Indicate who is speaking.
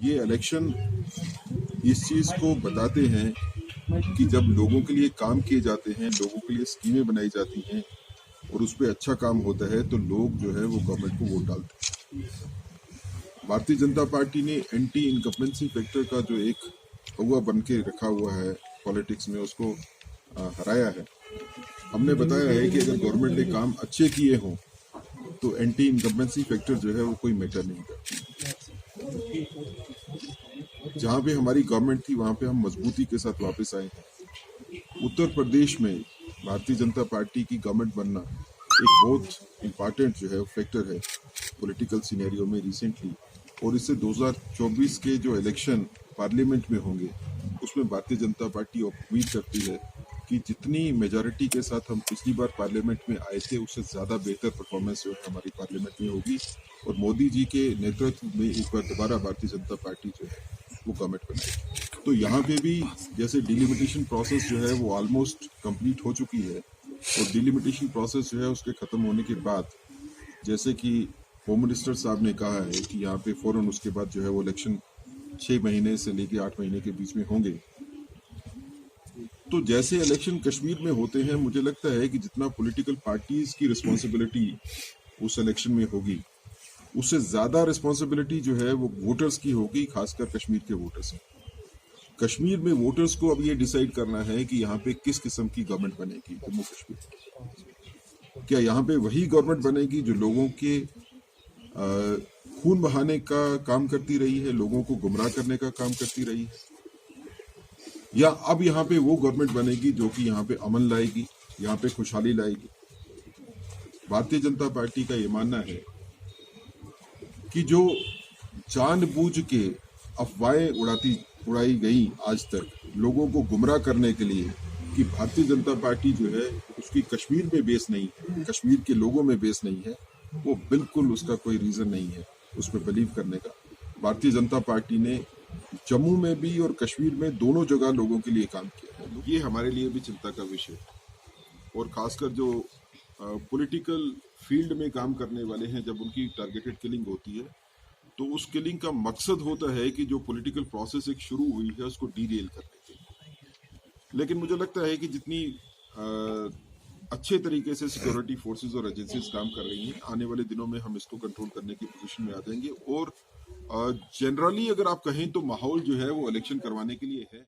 Speaker 1: ये इलेक्शन इस चीज को बताते हैं कि जब लोगों के लिए काम किए जाते हैं, लोगों के लिए स्कीमें बनाई जाती हैं और उस पर अच्छा काम होता है तो लोग जो है वो गवर्नमेंट को वोट डालते हैं। भारतीय जनता पार्टी ने एंटी इनकम्बेंसी फैक्टर का जो एक कौवा बन के रखा हुआ है पॉलिटिक्स में, उसको हराया है। हमने बताया है कि अगर गवर्नमेंट ने काम अच्छे किए हों तो एंटी इनकम्बेंसी फैक्टर जो है वो कोई मैटर नहीं करता। जहां पे हमारी गवर्नमेंट थी वहां पे हम मजबूती के साथ वापस आए हैं। उत्तर प्रदेश में भारतीय जनता पार्टी की गवर्नमेंट बनना एक बहुत इम्पॉर्टेंट जो है फैक्टर है पॉलिटिकल सिनेरियो में रिसेंटली, और इससे 2024 के जो इलेक्शन पार्लियामेंट में होंगे उसमें भारतीय जनता पार्टी उम्मीद करती है कि जितनी मेजॉरिटी के साथ हम पिछली बार पार्लियामेंट में आए थे उससे ज़्यादा बेहतर परफॉर्मेंस जो है हमारी पार्लियामेंट में होगी और मोदी जी के नेतृत्व में एक बार दोबारा भारतीय जनता पार्टी जो है वो गवर्नमेंट बनाएगी। तो यहाँ पे भी जैसे डिलिमिटेशन प्रोसेस जो है वो ऑलमोस्ट कंप्लीट हो चुकी है, और डिलिमिटेशन प्रोसेस जो है उसके ख़त्म होने के बाद जैसे कि होम मिनिस्टर साहब ने कहा है कि यहाँ पे फौरन उसके बाद जो है वो इलेक्शन 6 महीने से लेकर 8 महीने के बीच में होंगे। तो जैसे इलेक्शन कश्मीर में होते हैं, मुझे लगता है कि जितना पॉलिटिकल पार्टीज की रिस्पॉन्सिबिलिटी उस इलेक्शन में होगी उससे ज्यादा रिस्पॉन्सिबिलिटी जो है वो वोटर्स की होगी, खासकर कश्मीर के वोटर्स की। कश्मीर में वोटर्स को अब ये डिसाइड करना है कि यहाँ पे किस किस्म की गवर्नमेंट बनेगी जम्मू कश्मीर। क्या यहाँ पे वही गवर्नमेंट बनेगी जो लोगों के खून बहाने का काम करती रही है, लोगों को गुमराह करने का काम करती रही है, या अब यहाँ पे वो गवर्नमेंट बनेगी जो कि यहाँ पे अमन लाएगी, यहाँ पे खुशहाली लाएगी। भारतीय जनता पार्टी का ये मानना है कि जो जानबूझ के अफवाहें उड़ाई गई आज तक लोगों को गुमराह करने के लिए कि भारतीय जनता पार्टी जो है उसकी कश्मीर में बेस नहीं है, कश्मीर के लोगों में बेस नहीं है, वो बिल्कुल उसका कोई रीजन नहीं है उस पर बिलीव करने का। भारतीय जनता पार्टी ने जम्मू में भी और कश्मीर में दोनों जगह लोगों के लिए काम किया है। ये हमारे लिए भी चिंता का विषय है, और खासकर जो पॉलिटिकल फील्ड में काम करने वाले हैं, जब उनकी टारगेटेड किलिंग होती है तो उस किलिंग का मकसद होता है कि जो पॉलिटिकल प्रोसेस एक शुरू हुई है उसको डीरेल करने के लिए। लेकिन मुझे लगता है कि जितनी अच्छे तरीके से सिक्योरिटी फोर्सेस और एजेंसीज काम कर रही हैं, आने वाले दिनों में हम इसको कंट्रोल करने की पोजीशन में आ जाएंगे। और जनरली अगर आप कहें तो माहौल जो है वो इलेक्शन करवाने के लिए है।